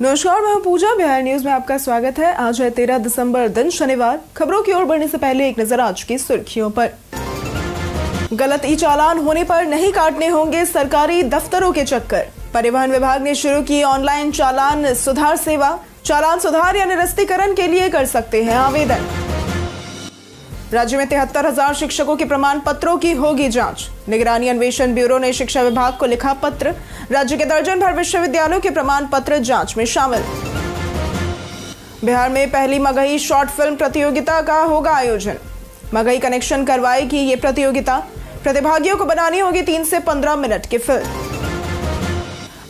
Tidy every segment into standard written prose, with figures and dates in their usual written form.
नमस्कार, मैं हूं पूजा। बिहार न्यूज में आपका स्वागत है। आज है 13 दिसंबर, दिन शनिवार। खबरों की ओर बढ़ने से पहले एक नजर आज की सुर्खियों पर। गलत ई चालान होने पर नहीं काटने होंगे सरकारी दफ्तरों के चक्कर। परिवहन विभाग ने शुरू की ऑनलाइन चालान सुधार सेवा। चालान सुधार या निरस्तीकरण के लिए कर सकते हैं आवेदन। राज्य में 73,000 शिक्षकों के प्रमाण पत्रों की होगी जांच। निगरानी अन्वेषण ब्यूरो ने शिक्षा विभाग को लिखा पत्र। राज्य के दर्जन भर विश्वविद्यालयों के प्रमाण पत्र जांच में शामिल। बिहार में पहली मगही शॉर्ट फिल्म प्रतियोगिता का होगा आयोजन। मगही कनेक्शन करवाएगी ये प्रतियोगिता। प्रतिभागियों को बनानी होगी 3 से 15 मिनट की फिल्म।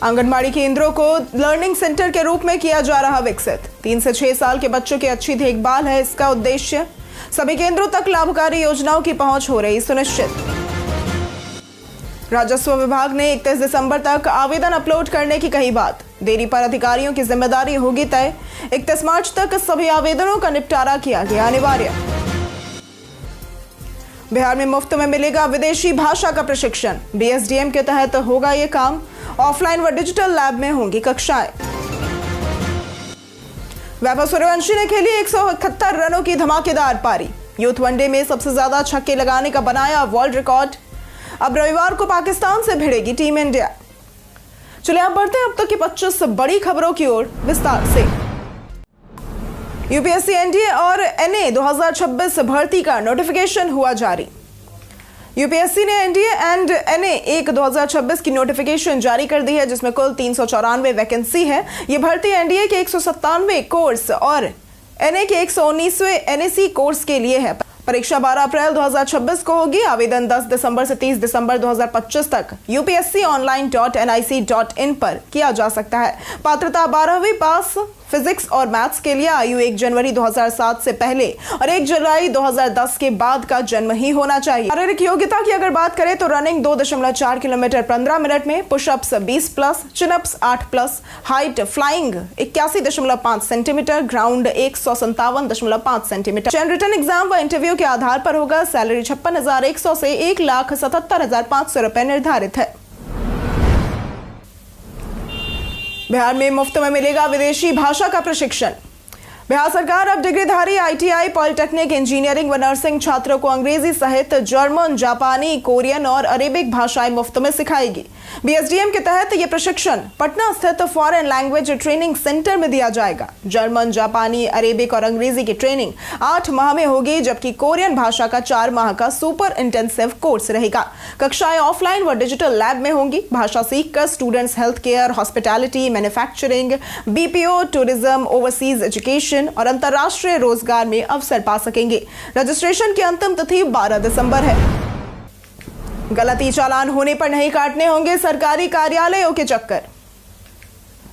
आंगनबाड़ी केंद्रों को लर्निंग सेंटर के रूप में किया जा रहा विकसित। 3 से 6 साल के बच्चों की अच्छी देखभाल है इसका उद्देश्य। सभी केंद्रों तक लाभकारी योजनाओं की पहुंच हो रही सुनिश्चित। राजस्व विभाग ने 31 दिसंबर तक आवेदन अपलोड करने की कही बात। देरी पर अधिकारियों की जिम्मेदारी होगी तय। 31 मार्च तक सभी आवेदनों का निपटारा किया गया अनिवार्य। बिहार में मुफ्त में मिलेगा विदेशी भाषा का प्रशिक्षण। बीएसडीएम के तहत होगा ये काम। ऑफलाइन व डिजिटल लैब में होंगी कक्षाएं। वैभव सूर्यवंशी ने खेली 171 रनों की धमाकेदार पारी। यूथ वनडे में सबसे ज्यादा छक्के लगाने का बनाया वर्ल्ड रिकॉर्ड। अब रविवार को पाकिस्तान से भिड़ेगी टीम इंडिया। चलिए आप बढ़ते हैं अब तक की 25 बड़ी खबरों की ओर विस्तार से। यूपीएससी एनडीए और एनए 2026 भर्ती का नोटिफिकेशन हुआ जारी। यूपीएससी ने एनडीए एंड एनए 2026 की नोटिफिकेशन जारी कर दी है, जिसमें कुल 394 वैकेंसी है। ये भर्ती एनडीए के 197 कोर्स और एनए के 119वें एनएसी कोर्स के लिए है। परीक्षा 12 अप्रैल 2026 को होगी। आवेदन 10 दिसंबर से 30 दिसंबर 2025 तक upsconline.nic.in पर किया जा सकता है। पात्रता 12वीं पास। फिजिक्स और मैथ्स के लिए आयु 1 जनवरी 2007 से पहले और 1 जुलाई 2010 के बाद का जन्म ही होना चाहिए। शारीरिक योग्यता की अगर बात करें तो रनिंग 2.4 किलोमीटर 15 मिनट में, pushups 20+, chin ups 8+, height flying 81.5 centimetre, ground 157.5 centimetre. चयन रिटन एग्जाम व इंटरव्यू के आधार पर होगा। सैलरी 56,100 से 1,77,500 रुपए निर्धारित है। बिहार में मुफ्त में मिलेगा विदेशी भाषा का प्रशिक्षण। बिहार सरकार अब डिग्रीधारी आईटीआई, पॉलिटेक्निक, इंजीनियरिंग व नर्सिंग छात्रों को अंग्रेजी सहित जर्मन, जापानी, कोरियन और अरेबिक भाषाएं मुफ्त में सिखाएगी। बीएसडीएम के तहत यह प्रशिक्षण पटना स्थित फॉरेन लैंग्वेज ट्रेनिंग सेंटर में दिया जाएगा। जर्मन, जापानी, अरेबिक और अंग्रेजी की ट्रेनिंग 8 माह में होगी, जबकि कोरियन भाषा का 4 माह का सुपर इंटेंसिव कोर्स रहेगा। कक्षाएं ऑफलाइन व डिजिटल लैब में होंगी। भाषा सीखकर students health care, hospitality, manufacturing, BPO, tourism, overseas education और अंतर्राष्ट्रीय रोजगार में अवसर पा सकेंगे। रजिस्ट्रेशन की अंतिम तिथि 12 दिसंबर है। गलत ई चालान होने पर नहीं काटने होंगे सरकारी कार्यालयों के चक्कर।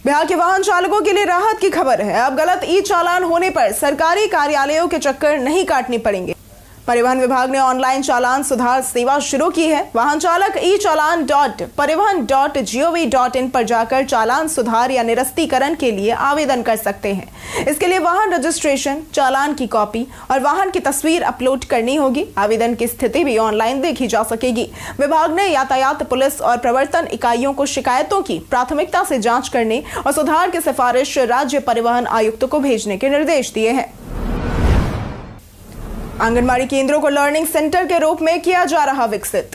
बिहार के वाहन चालकों के लिए राहत की खबर है। अब गलत ई चालान होने पर सरकारी कार्यालयों के चक्कर नहीं काटने पड़ेंगे। परिवहन विभाग ने ऑनलाइन चालान सुधार सेवा शुरू की है। वाहन चालक e-चालान.परिवहन.gov.in पर जाकर चालान सुधार या निरस्तीकरण के लिए आवेदन कर सकते हैं। इसके लिए वाहन रजिस्ट्रेशन, चालान की कॉपी और वाहन की तस्वीर अपलोड करनी होगी। आवेदन की स्थिति भी ऑनलाइन देखी जा सकेगी। विभाग ने यातायात पुलिस और प्रवर्तन इकाइयों को शिकायतों की प्राथमिकता से जांच करने और सुधार की सिफारिश राज्य परिवहन आयुक्त को भेजने के निर्देश दिए हैं। आंगनबाड़ी केंद्रों को लर्निंग सेंटर के रूप में किया जा रहा विकसित।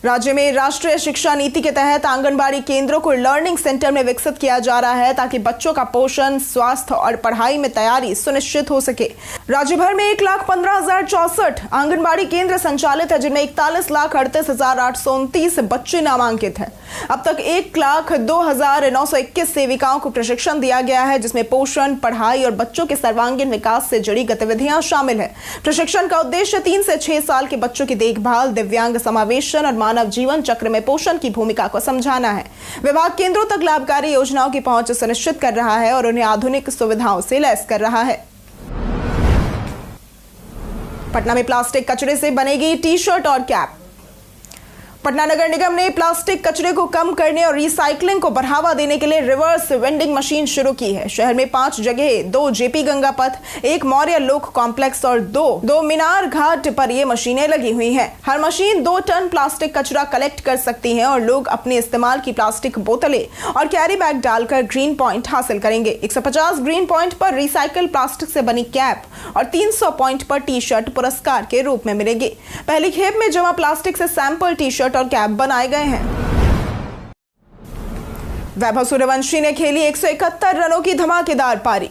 राज्य में राष्ट्रीय शिक्षा नीति के तहत आंगनबाड़ी केंद्रों को लर्निंग सेंटर में विकसित किया जा रहा है, ताकि बच्चों का पोषण, स्वास्थ्य और पढ़ाई में तैयारी सुनिश्चित हो सके। राज्य भर में 1,15,064 आंगनबाड़ी केंद्र संचालित है, जिनमें 41,38,829 बच्चे नामांकित हैं। अब तक 1,02,921 सेविकाओं को प्रशिक्षण दिया गया है, जिसमें पोषण, पढ़ाई और बच्चों के सर्वांगीण विकास से जुड़ी गतिविधियां शामिल है। प्रशिक्षण का उद्देश्य 3 से 6 साल के बच्चों की देखभाल, दिव्यांग समावेशन और मानव जीवन चक्र में पोषण की भूमिका को समझाना है। विभाग केंद्रों तक लाभकारी योजनाओं की पहुंच सुनिश्चित कर रहा है और उन्हें आधुनिक सुविधाओं से लैस कर रहा है। पटना में प्लास्टिक कचरे से बनेगी टी शर्ट और कैप। पटना नगर निगम ने प्लास्टिक कचरे को कम करने और रिसाइकलिंग को बढ़ावा देने के लिए रिवर्स वेंडिंग मशीन शुरू की है। शहर में 5 जगह, 2 जेपी गंगा पथ, 1 मौर्य लोक कॉम्प्लेक्स और 2 मीनार घाट पर ये मशीनें लगी हुई हैं। हर मशीन 2 टन प्लास्टिक कचरा कलेक्ट कर सकती है और लोग अपने इस्तेमाल की प्लास्टिक बोतलें और कैरी बैग डालकर ग्रीन पॉइंट हासिल करेंगे। 150 ग्रीन पॉइंट पर रिसाइकल प्लास्टिक से बनी कैप और 300 पॉइंट पर टी शर्ट पुरस्कार के रूप में मिलेगी। पहली खेप में जमा प्लास्टिक से सैंपल टी शर्ट और कैप बनाए गए हैं। वैभव सूर्यवंशी ने खेली 171 रनों की धमाकेदार पारी।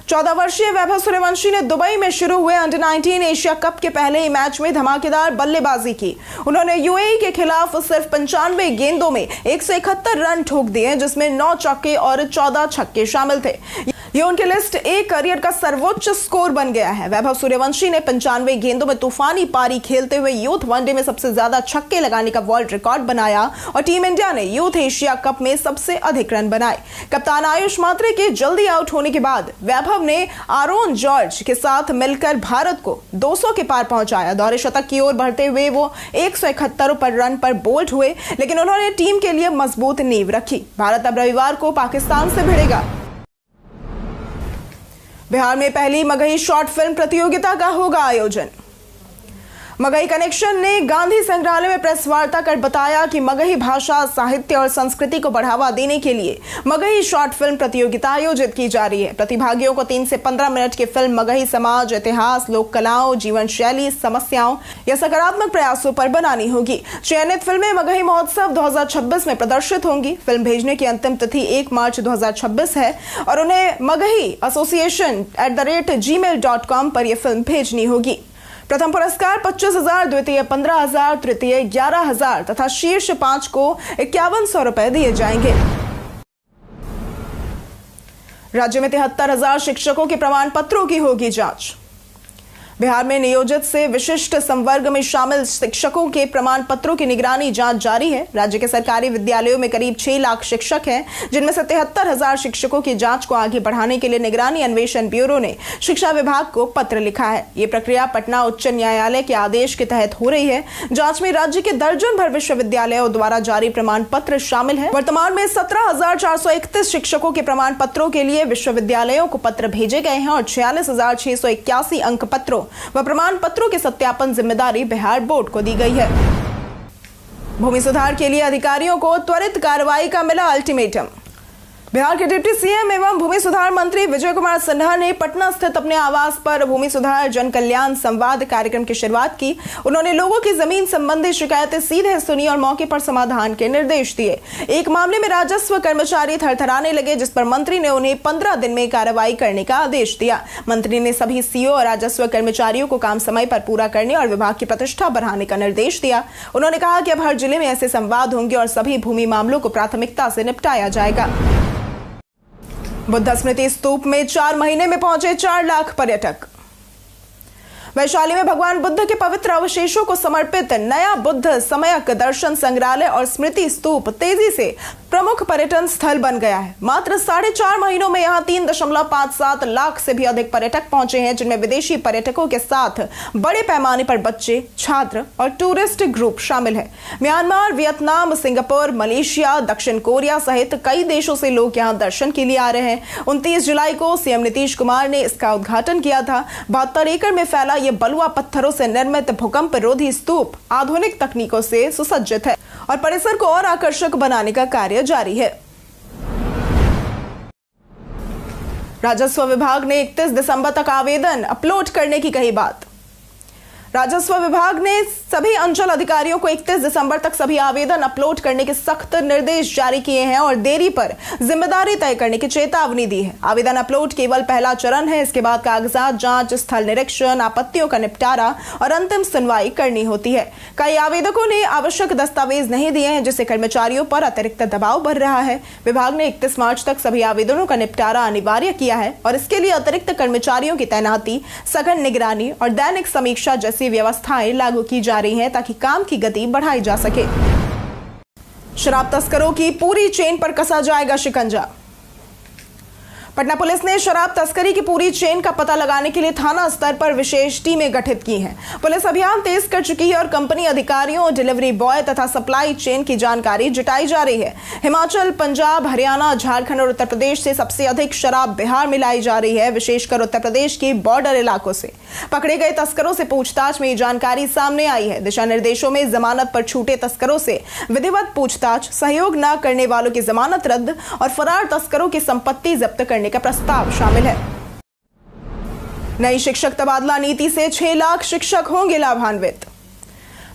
14 वर्षीय वैभव सूर्यवंशी ने दुबई में शुरू हुए अंडर-19 एशिया कप के पहले ही मैच में धमाकेदार बल्लेबाजी की। उन्होंने यूएई के खिलाफ सिर्फ 95 गेंदों में 171 रन ठोक दिए, जिसमें 9 चौके और 14 छक्के शामिल थे। ये उनके लिस्ट ए करियर का सर्वोच्च स्कोर बन गया है। वैभव सूर्यवंशी ने 95 गेंदों में तूफानी पारी खेलते हुए यूथ वनडे में सबसे ज्यादा छक्के लगाने का वर्ल्ड रिकॉर्ड बनाया और टीम इंडिया ने यूथ एशिया कप में सबसे अधिक रन बनाए। कप्तान आयुष मात्रे के जल्दी आउट होने के बाद वैभव ने आरोन जॉर्ज के साथ मिलकर भारत को 200 के पार पहुंचाया। दोहरे शतक की ओर बढ़ते हुए वो 171 पर रन पर बोल्ड हुए, लेकिन उन्होंने टीम के लिए मजबूत नींव रखी। भारत अब रविवार को पाकिस्तान से भिड़ेगा। बिहार में पहली मगही शॉर्ट फिल्म प्रतियोगिता का होगा आयोजन। मगही कनेक्शन ने गांधी संग्रहालय में प्रेस वार्ता कर बताया कि मगही भाषा, साहित्य और संस्कृति को बढ़ावा देने के लिए मगही शॉर्ट फिल्म प्रतियोगिता आयोजित की जा रही है। प्रतिभागियों को 3 से 15 मिनट की फिल्म मगही समाज, इतिहास, लोक कलाओं, जीवन शैली, समस्याओं या सकारात्मक प्रयासों पर बनानी होगी। चयनित फिल्में मगही महोत्सव 2026 में प्रदर्शित होंगी। फिल्म भेजने की अंतिम तिथि 1 मार्च 2026 है और उन्हें मगही association@gmail.com पर यह फिल्म भेजनी होगी। प्रथम पुरस्कार 25,000, द्वितीय 15,000, तृतीय 11,000 तथा शीर्ष 5 को 5100 रुपए दिए जाएंगे। राज्य में 73,000 शिक्षकों के प्रमाण पत्रों की होगी जांच। बिहार में नियोजित से विशिष्ट संवर्ग में शामिल शिक्षकों के प्रमाण पत्रों की निगरानी जांच जारी है। राज्य के सरकारी विद्यालयों में करीब 6 लाख शिक्षक हैं, जिनमें से 73,000 शिक्षकों की जांच को आगे बढ़ाने के लिए निगरानी अन्वेषण ब्यूरो ने शिक्षा विभाग को पत्र लिखा है। ये प्रक्रिया पटना उच्च न्यायालय के आदेश के तहत हो रही है। जांच में राज्य के दर्जन भर विश्वविद्यालयों द्वारा जारी प्रमाण पत्र शामिल है। वर्तमान में 17,431 शिक्षकों के प्रमाण पत्रों के लिए विश्वविद्यालयों को पत्र भेजे गए हैं और 46,681 अंक पत्रों व प्रमाण पत्रों के सत्यापन जिम्मेदारी बिहार बोर्ड को दी गई है। भूमि सुधार के लिए अधिकारियों को त्वरित कार्रवाई का मिला अल्टीमेटम। बिहार के डिप्टी सीएम एवं भूमि सुधार मंत्री विजय कुमार सिन्हा ने पटना स्थित अपने आवास पर भूमि सुधार जन कल्याण संवाद कार्यक्रम की शुरुआत की। उन्होंने लोगों की जमीन संबंधी शिकायतें सीधे सुनी और मौके पर समाधान के निर्देश दिए। एक मामले में राजस्व कर्मचारी थरथराने लगे, जिस पर मंत्री ने उन्हें 15 दिन में कार्रवाई करने का आदेश दिया। मंत्री ने सभी सीओ और राजस्व कर्मचारियों को काम समय पर पूरा करने और विभाग की प्रतिष्ठा बढ़ाने का निर्देश दिया। उन्होंने कहा कि अब हर जिले में ऐसे संवाद होंगे और सभी भूमि मामलों को प्राथमिकता से निपटाया जाएगा। बुद्ध स्मृति स्तूप में 4 महीने में पहुंचे 4 लाख पर्यटक। वैशाली में भगवान बुद्ध के पवित्र अवशेषों को समर्पित नया बुद्ध समयक दर्शन संग्रहालय और स्मृति स्तूप तेजी से प्रमुख पर्यटन स्थल बन गया है। मात्र 4.5 महीनों में यहां 3.57 लाख से भी अधिक पर्यटक पहुंचे हैं, जिनमें विदेशी पर्यटकों के साथ बड़े पैमाने पर बच्चे, छात्र और टूरिस्ट ग्रुप शामिल है। म्यांमार, वियतनाम, सिंगापुर, मलेशिया, दक्षिण कोरिया सहित कई देशों से लोग यहां दर्शन के लिए आ रहे हैं। 29 जुलाई को सीएम नीतीश कुमार ने इसका उद्घाटन किया था। 72 एकड़ में फैला ये बलुआ पत्थरों से निर्मित भूकंप रोधी स्तूप आधुनिक तकनीकों से सुसज्जित है और परिसर को और आकर्षक बनाने का कार्य जारी है। राजस्व विभाग ने 31 दिसंबर तक आवेदन अपलोड करने की कही बात। राजस्व विभाग ने सभी अंचल अधिकारियों को 31 दिसंबर तक सभी आवेदन अपलोड करने के सख्त निर्देश जारी किए हैं और देरी पर जिम्मेदारी तय करने की चेतावनी दी है। आवेदन अपलोड केवल पहला चरण है। इसके बाद कागजात जांच, स्थल निरीक्षण, आपत्तियों का निपटारा और अंतिम सुनवाई करनी होती है। कई आवेदकों ने आवश्यक दस्तावेज नहीं दिए हैं, जिससे कर्मचारियों पर अतिरिक्त दबाव बढ़ रहा है। विभाग ने 31 मार्च तक सभी आवेदनों का निपटारा अनिवार्य किया है और इसके लिए अतिरिक्त कर्मचारियों की तैनाती, सघन निगरानी और दैनिक समीक्षा जैसी व्यवस्थाएं लागू की जा रही हैं ताकि काम की गति बढ़ाई जा सके। शराब तस्करों की पूरी चेन पर कसा जाएगा शिकंजा। पटना पुलिस ने शराब तस्करी की पूरी चेन का पता लगाने के लिए थाना स्तर पर विशेष टीमें गठित की हैं। पुलिस अभियान तेज कर चुकी है और कंपनी अधिकारियों, डिलीवरी बॉय तथा सप्लाई चेन की जानकारी जुटाई जा रही है। हिमाचल, पंजाब, हरियाणा, झारखंड और उत्तर प्रदेश से सबसे अधिक शराब बिहार में लाई जा रही है, विशेषकर उत्तर प्रदेश के बॉर्डर इलाकों से। पकड़े गए तस्करों से पूछताछ में ये जानकारी सामने आई है। दिशा निर्देशों में जमानत पर छूटे तस्करों से विधिवत पूछताछ, सहयोग न करने वालों की जमानत रद्द और फरार तस्करों की संपत्ति जब्त करने का प्रस्ताव शामिल है। नई शिक्षक तबादला नीति से 6 लाख शिक्षक होंगे लाभान्वित।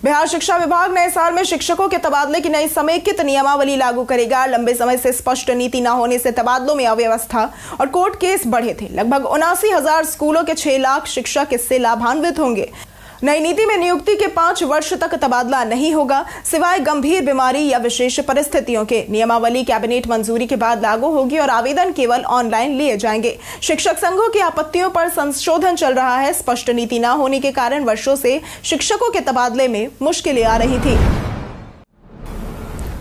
बिहार शिक्षा विभाग नए साल में शिक्षकों के तबादले की नई समेकित नियमावली लागू करेगा। लंबे समय से स्पष्ट नीति न होने से तबादलों में अव्यवस्था और कोर्ट केस बढ़े थे। लगभग 79,000 स्कूलों के 6 लाख शिक्षक इससे लाभान्वित होंगे। नई नीति में नियुक्ति के 5 वर्ष तक तबादला नहीं होगा, सिवाय गंभीर बीमारी या विशेष परिस्थितियों के। नियमावली कैबिनेट मंजूरी के बाद लागू होगी और आवेदन केवल ऑनलाइन लिए जाएंगे। शिक्षक संघों की आपत्तियों पर संशोधन चल रहा है। स्पष्ट नीति न होने के कारण वर्षों से शिक्षकों के तबादले में मुश्किलें आ रही थी।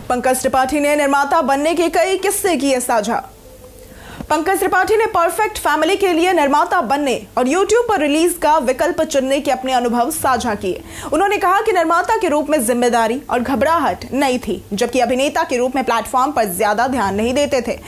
पंकज त्रिपाठी ने निर्माता बनने के कई किस्से किए साझा। पंकज त्रिपाठी ने परफेक्ट फैमिली के लिए निर्माता बनने और YouTube पर रिलीज का विकल्प चुनने के अपने अनुभव साझा किए। उन्होंने कहा कि निर्माता के रूप में जिम्मेदारी और घबराहट नई थी, जबकि अभिनेता के रूप में प्लेटफॉर्म पर ज्यादा ध्यान नहीं देते थे।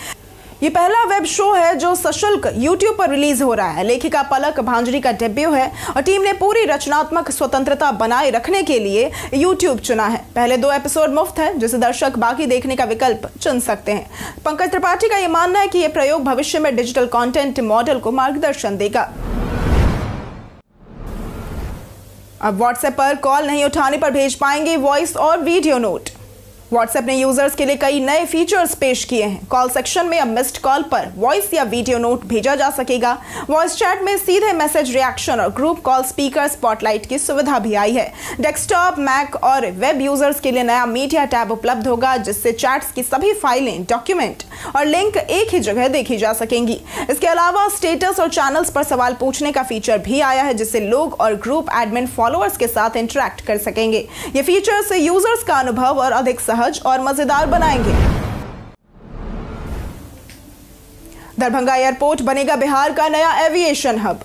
ये पहला वेब शो है जो सशुल्क YouTube पर रिलीज हो रहा है। लेखिका पलक भांजरी का डेब्यू है और टीम ने पूरी रचनात्मक स्वतंत्रता बनाए रखने के लिए YouTube चुना है। पहले 2 एपिसोड मुफ्त है, जिसे दर्शक बाकी देखने का विकल्प चुन सकते हैं। पंकज त्रिपाठी का यह मानना है कि यह प्रयोग भविष्य में डिजिटल कंटेंट मॉडल को मार्गदर्शन देगा। अब व्हाट्सएप पर कॉल नहीं उठाने पर भेज पाएंगे वॉइस और वीडियो नोट। व्हाट्सएप ने यूजर्स के लिए कई नए फीचर्स पेश किए हैं। कॉल सेक्शन में अब मिस्ड कॉल पर वॉइस या वीडियो नोट भेजा जा सकेगा। वॉइस चैट में सीधे मैसेज रिएक्शन और ग्रुप कॉल स्पीकर स्पॉटलाइट की सुविधा भी आई है। डेस्कटॉप, मैक और वेब यूजर्स के लिए नया मीडिया टैब उपलब्ध होगा, जिससे चैट्स की सभी फाइलें, डॉक्यूमेंट और लिंक एक ही जगह देखी जा सकेंगी। इसके अलावा स्टेटस और चैनल्स पर सवाल पूछने का फीचर भी आया है, जिससे लोग और ग्रुप एडमिन फॉलोअर्स के साथ इंटरेक्ट कर सकेंगे। ये फीचर से यूजर्स का अनुभव और अधिक सहज और मजेदार बनाएंगे। दरभंगा एयरपोर्ट बनेगा बिहार का नया एविएशन हब।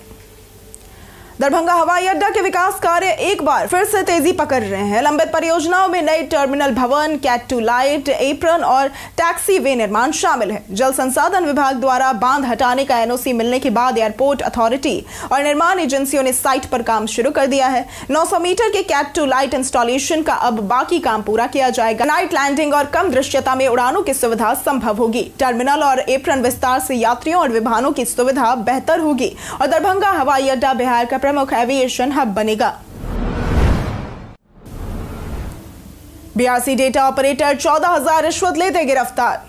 दरभंगा हवाई अड्डा के विकास कार्य एक बार फिर से तेजी पकड़ रहे हैं। लंबित परियोजनाओं में नई टर्मिनल भवन, कैट टू लाइट, एप्रन और टैक्सी वे निर्माण शामिल है। जल संसाधन विभाग द्वारा बांध हटाने का एनओसी मिलने के बाद एयरपोर्ट अथॉरिटी और निर्माण एजेंसियों ने साइट पर काम शुरू कर दिया है। 900 मीटर के कैट टू लाइट इंस्टॉलेशन का अब बाकी काम पूरा किया जाएगा। नाइट लैंडिंग और कम दृश्यता में उड़ानों की सुविधा संभव होगी। टर्मिनल और एप्रन विस्तार से यात्रियों और विमानों की सुविधा बेहतर होगी और दरभंगा हवाई अड्डा बिहार का प्रमुख एविएशन हब बनेगा। बीआरसी डेटा ऑपरेटर 14,000 रिश्वत लेते गिरफ्तार।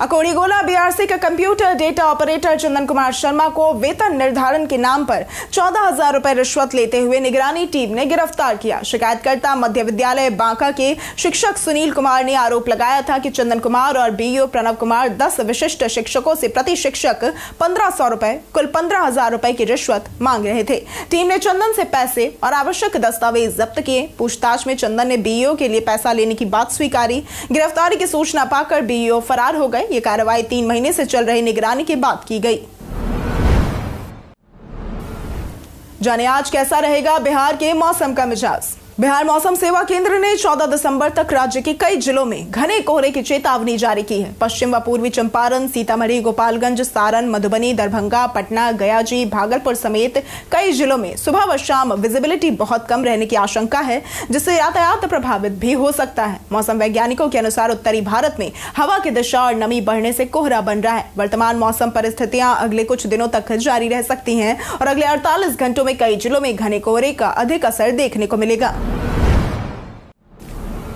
अकोड़ीगोला बीआरसी का computer data operator Chandan Kumar Sharma को वेतन निर्धारण के नाम पर 14,000 रुपए रिश्वत लेते हुए निगरानी टीम ने गिरफ्तार किया। शिकायतकर्ता मध्य विद्यालय बांका के शिक्षक सुनील कुमार ने आरोप लगाया था कि चंदन कुमार और बीईओ प्रणव कुमार 10 विशिष्ट शिक्षकों से प्रति शिक्षक 1,500 रुपए, कुल 15,000 रुपए की रिश्वत मांग रहे थे। टीम ने चंदन से पैसे और आवश्यक दस्तावेज जब्त किए। पूछताछ में चंदन ने बीईओ के लिए पैसा लेने की बात स्वीकारी। गिरफ्तारी की सूचना पाकर बीईओ फरार हो गए। ये कार्रवाई 3 महीने से चल रही निगरानी के बाद की गई। जाने आज कैसा रहेगा बिहार के मौसम का मिजाज। बिहार मौसम सेवा केंद्र ने 14 दिसंबर तक राज्य के कई जिलों में घने कोहरे की चेतावनी जारी की है। पश्चिम व पूर्वी चंपारण, सीतामढ़ी, गोपालगंज, सारण, मधुबनी, दरभंगा, पटना, गयाजी, भागलपुर समेत कई जिलों में सुबह व शाम विजिबिलिटी बहुत कम रहने की आशंका है, जिससे यातायात प्रभावित भी हो सकता है। मौसम वैज्ञानिकों के अनुसार उत्तरी भारत में हवा की दिशा और नमी बढ़ने से कोहरा बन रहा है। वर्तमान मौसम परिस्थितियां अगले कुछ दिनों तक जारी रह सकती हैं और अगले 48 घंटों में कई जिलों में घने कोहरे का अधिक असर देखने को मिलेगा।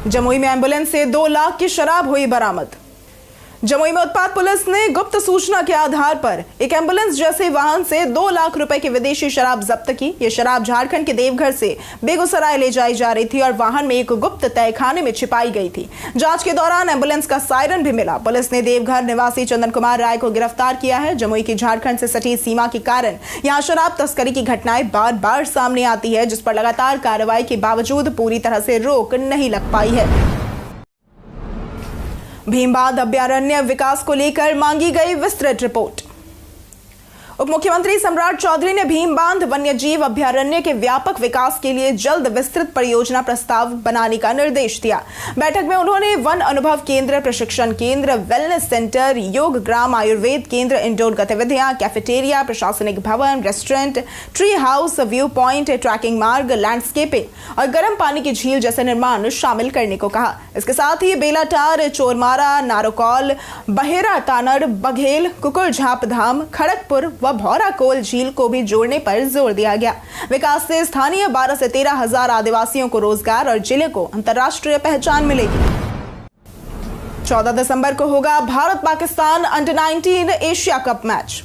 जमुई में एम्बुलेंस से 2 लाख की शराब हुई बरामद। जमुई में उत्पाद पुलिस ने गुप्त सूचना के आधार पर एक एम्बुलेंस जैसे वाहन से 2 लाख रुपए की विदेशी शराब जब्त की। यह शराब झारखंड के देवघर से बेगूसराय ले जाई जा रही थी और वाहन में एक गुप्त तहखाने में छिपाई गई थी। जांच के दौरान एम्बुलेंस का सायरन भी मिला। पुलिस ने देवघर निवासी चंदन कुमार राय को गिरफ्तार किया है। जमुई की झारखंड से सटी सीमा के कारण यहाँ शराब तस्करी की घटनाएं बार बार सामने आती है, जिस पर लगातार कार्रवाई के बावजूद पूरी तरह से रोक नहीं लग पाई है। भीमबांध अभयारण्य विकास को लेकर मांगी गई विस्तृत रिपोर्ट। उप मुख्यमंत्री सम्राट चौधरी ने भीमबांध वन्यजीव अभयारण्य के व्यापक विकास के लिए जल्द विस्तृत परियोजना प्रस्ताव बनाने का निर्देश दिया। बैठक में उन्होंने वन अनुभव केंद्र, प्रशिक्षण केंद्र, वेलनेस सेंटर, योग ग्राम, आयुर्वेद केंद्र, इंडोर गतिविधियां, कैफेटेरिया, प्रशासनिक भवन, restaurant, tree house, view point, trekking मार्ग, लैंडस्केपिंग और गर्म पानी की झील जैसे निर्माण शामिल करने को कहा। इसके साथ ही बेलाटार, चोरमारा, नारोकौल, बहेरा तानड़, बघेल, कुकुरझाप धाम, खड़गपुर व भौराकोल झील को भी जोड़ने पर जोर दिया गया। विकास से स्थानीय 12 से 13 हजार आदिवासियों को रोजगार और जिले को अंतर्राष्ट्रीय पहचान मिलेगी। 14 दिसंबर को होगा Bharat Pakistan under-19 Asia cup match.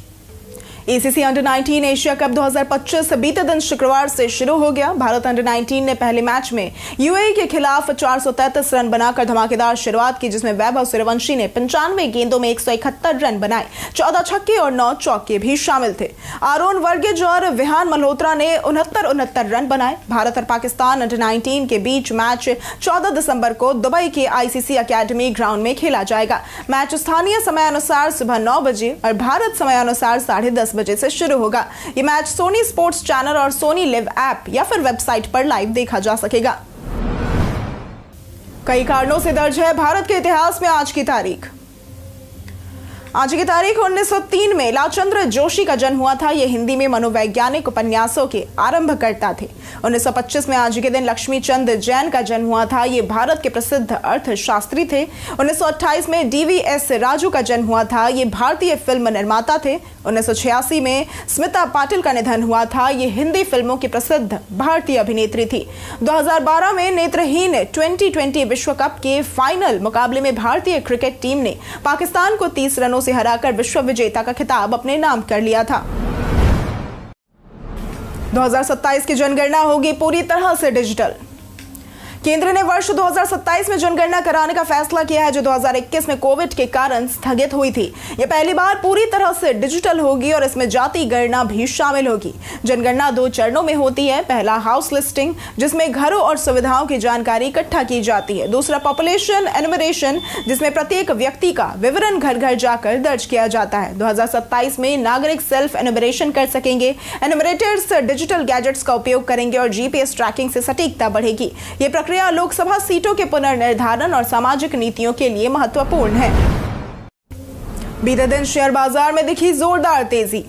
ACC under-19 Asia cup 2025 बीते दिन शुक्रवार से शुरू हो गया। भारत अंडर-19 ने पहले मैच में यूएई के खिलाफ 433 रन बनाकर धमाकेदार शुरुआत की, जिसमें वैभव सूर्यवंशी ने 95 गेंदों में 171 रन बनाए। 14 छक्के और 9 चौके भी शामिल थे। आरोन वर्गीज और विहान मल्होत्रा ने 69 रन बनाए। भारत और पाकिस्तान अंडर-19 के बीच मैच 14 दिसंबर को दुबई के आईसीसी अकेडमी ग्राउंड में खेला जाएगा। मैच स्थानीय समयानुसार सुबह 9 बजे और भारत समयानुसार 10:30 बजे से शुरू होगा। यह मैच सोनी स्पोर्ट्स चैनल और सोनी लिव ऐप या फिर वेबसाइट पर लाइव देखा जा सकेगा। कई कारणों से दर्ज है भारत के इतिहास में आज की तारीख। आज की तारीख 1903 में लालचंद्र जोशी का जन्म हुआ था। ये हिंदी में मनोवैज्ञानिक उपन्यासों के आरंभकर्ता थे। 1925 में आज के दिन लक्ष्मी चंद जैन का जन्म हुआ था। ये भारत के प्रसिद्ध अर्थशास्त्री थे। 1928 में डीवीएस राजू का जन्म हुआ था। ये भारतीय फिल्म निर्माता थे। 1986 में स्मिता पाटिल का निधन हुआ था। ये हिंदी फिल्मों की प्रसिद्ध भारतीय अभिनेत्री थी। 2012 में नेत्रहीन 2020 विश्व कप के फाइनल मुकाबले में भारतीय क्रिकेट टीम ने पाकिस्तान को 30 रनों से हराकर विश्व विजेता का खिताब अपने नाम कर लिया था। 2027 की जनगणना होगी पूरी तरह से डिजिटल। केंद्र ने वर्ष 2027 में जनगणना कराने का फैसला किया है, जो 2021 में कोविड के कारण स्थगित हुई थी। यह पहली बार पूरी तरह से डिजिटल होगी और इसमें जाति गणना भी शामिल होगी। जनगणना 2 चरणों में होती है। पहला हाउस लिस्टिंग, जिसमें घरों और सुविधाओं की जानकारी इकट्ठा की जाती है। दूसरा पॉपुलेशन एनुमरेशन, जिसमें प्रत्येक व्यक्ति का विवरण घर घर जाकर दर्ज किया जाता है। 2027 में नागरिक सेल्फ एनुमरेशन कर सकेंगे। एनुमरेटर्स डिजिटल गैजेट्स का उपयोग करेंगे और जीपीएस ट्रैकिंग से सटीकता बढ़ेगी। ये प्रक्रिया लोकसभा सीटों के पुनर्निर्धारण और सामाजिक नीतियों के लिए महत्वपूर्ण है। बीते दिन शेयर बाजार में दिखी जोरदार तेजी।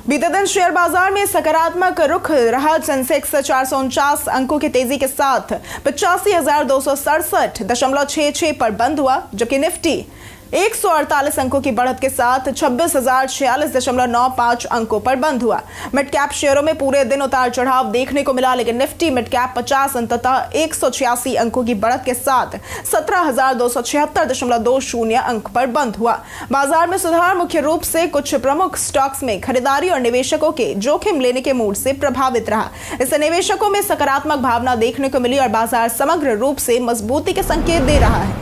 बीते दिन शेयर बाजार में सकारात्मक रुख रहा। सेंसेक्स 449 अंकों की तेजी के साथ 85,267.66 पर बंद हुआ, जबकि निफ्टी 148 अंकों की बढ़त के साथ 26,046.95 अंकों पर बंद हुआ। मिड कैप शेयरों में पूरे दिन उतार चढ़ाव देखने को मिला, लेकिन निफ्टी मिड कैप 50 अंततः 186 अंकों की बढ़त के साथ 17,276.20 अंक पर बंद हुआ। बाजार में सुधार मुख्य रूप से कुछ प्रमुख स्टॉक्स में खरीदारी और निवेशकों के जोखिम लेने के मूड से प्रभावित रहा। इससे निवेशकों में सकारात्मक भावना देखने को मिली और बाजार समग्र रूप से मजबूती के संकेत दे रहा है।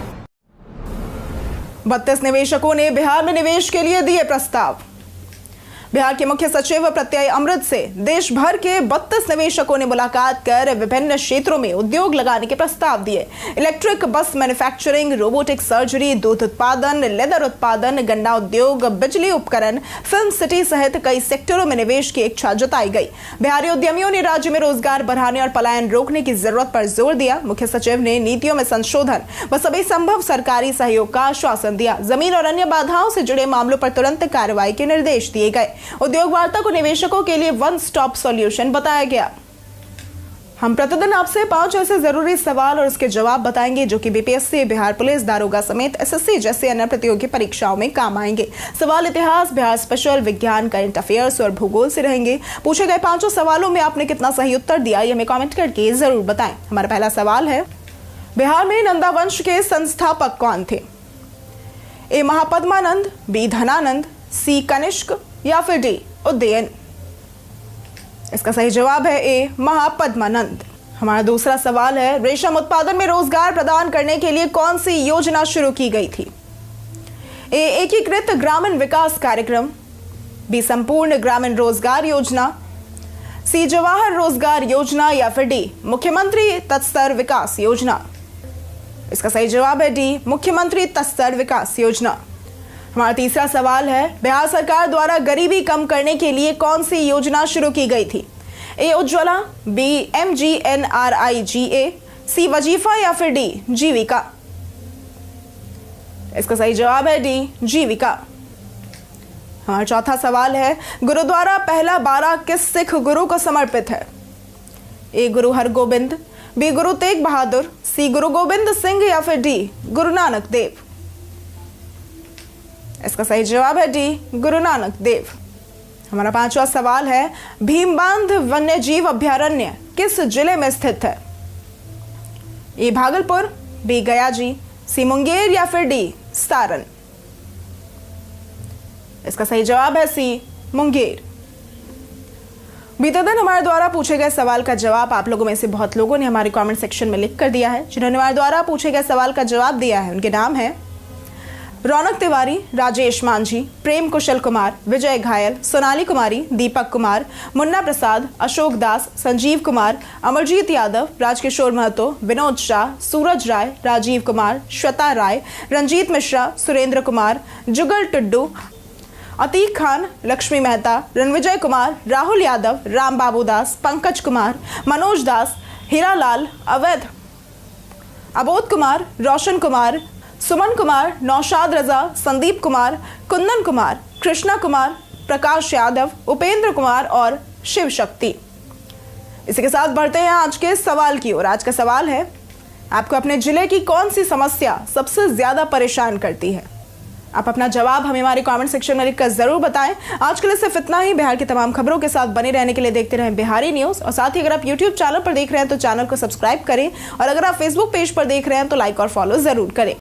32 निवेशकों ने बिहार में निवेश के लिए दिए प्रस्ताव। बिहार के मुख्य सचिव प्रत्यय अमृत से देश भर के 32 निवेशकों ने मुलाकात कर विभिन्न क्षेत्रों में उद्योग लगाने के प्रस्ताव दिए। Electric bus manufacturing, robotic surgery, दूध उत्पादन, लेदर उत्पादन, गन्ना उद्योग, बिजली उपकरण, फिल्म सिटी सहित कई सेक्टरों में निवेश की इच्छा जताई गई। बिहारी उद्यमियों ने राज्य में रोजगार बढ़ाने और पलायन रोकने की जरूरत पर जोर दिया। मुख्य सचिव ने नीतियों में संशोधन व सभी संभव सरकारी सहयोग का आश्वासन दिया। जमीन और अन्य बाधाओं से जुड़े मामलों पर तुरंत कार्रवाई के निर्देश दिए गए। उद्योग वार्ता को निवेशकों के लिए वन स्टॉप सॉल्यूशन बताया गया। हम प्रतिदिन आपसे 5 ऐसे जरूरी सवाल और उसके जवाब बताएंगे जो कि बीपीएससी, बिहार पुलिस, दारोगा समेत एसएससी जैसे अन्य प्रतियोगी परीक्षाओं में काम आएंगे। सवाल इतिहास, बिहार स्पेशल, विज्ञान, करंट अफेयर्स और भूगोल से रहेंगे। पूछे गए 5 सवालों में आपने कितना सही उत्तर दिया, ये हमें कमेंट करके जरूर बताएं। हमारा पहला सवाल है, बिहार में नंदा वंश के संस्थापक कौन थे? ए महापद्मानंद, बी धनानंद, सी कनिष्क या फिर डी उदयन? इसका सही जवाब है ए महापद्मानंद। हमारा दूसरा सवाल है, रेशम उत्पादन में रोजगार प्रदान करने के लिए कौन सी योजना शुरू की गई थी? ए एकीकृत ग्रामीण विकास कार्यक्रम, बी संपूर्ण ग्रामीण रोजगार योजना, सी जवाहर रोजगार योजना या फिर डी मुख्यमंत्री तत्स्तर विकास योजना? इसका सही जवाब है डी, मुख्यमंत्री तस्तर विकास योजना। हमारा तीसरा सवाल है, बिहार सरकार द्वारा गरीबी कम करने के लिए कौन सी योजना शुरू की गई थी? ए उज्ज्वला, बी MGNRIGA, सी वजीफा या फिर डी जीविका। इसका सही जवाब है डी जीविका। हमारा चौथा सवाल है, गुरुद्वारा पहला बारा किस सिख गुरु को समर्पित है? ए गुरु हरगोबिंद, बी गुरु तेग बहादुर, सी गुरु गोविंद सिंह या फिर डी गुरु नानक देव। इसका सही जवाब है डी गुरु नानक देव। हमारा पांचवा सवाल है, भीमबांध वन्यजीव अभयारण्य किस जिले में स्थित है? ए भागलपुर, बी गया जी, सी मुंगेर या फिर डी सारण। इसका सही जवाब है सी मुंगेर। बीते दिन हमारे द्वारा पूछे गए सवाल का जवाब आप लोगों में से बहुत लोगों ने हमारे कमेंट सेक्शन में लिख कर दिया है। जिन्होंने हमारे द्वारा पूछे गए सवाल का जवाब दिया है उनके नाम है रौनक तिवारी, राजेश मांझी, प्रेम कुशल कुमार, विजय घायल, सोनाली कुमारी, दीपक कुमार, मुन्ना प्रसाद, अशोक दास, संजीव कुमार, अमरजीत यादव, राजकिशोर महतो, विनोद शाह, सूरज राय, राजीव कुमार, श्वेता राय, रंजीत मिश्रा, सुरेंद्र कुमार, जुगल टुड्डू, अतीक खान, लक्ष्मी मेहता, रणविजय कुमार, राहुल यादव, राम बाबू दास, पंकज कुमार, मनोज दास, हीरालाल, अवैध, अबोध कुमार, रोशन कुमार, सुमन कुमार, नौशाद रजा, संदीप कुमार, कुंदन कुमार, कृष्णा कुमार, प्रकाश यादव, उपेंद्र कुमार और शिव शक्ति। इसी के साथ बढ़ते हैं आज के सवाल की ओर। आज का सवाल है, आपको अपने जिले की कौन सी समस्या सबसे ज्यादा परेशान करती है? आप अपना जवाब हमें हमारे कमेंट सेक्शन में लिखकर जरूर बताएं। आज के लिए सिर्फ इतना ही। बिहार की तमाम खबरों के साथ बने रहने के लिए देखते रहें बिहारी न्यूज। और साथ ही अगर आप यूट्यूब चैनल पर देख रहे हैं तो चैनल को सब्सक्राइब करें, और अगर आप फेसबुक पेज पर देख रहे हैं तो लाइक और फॉलो जरूर करें।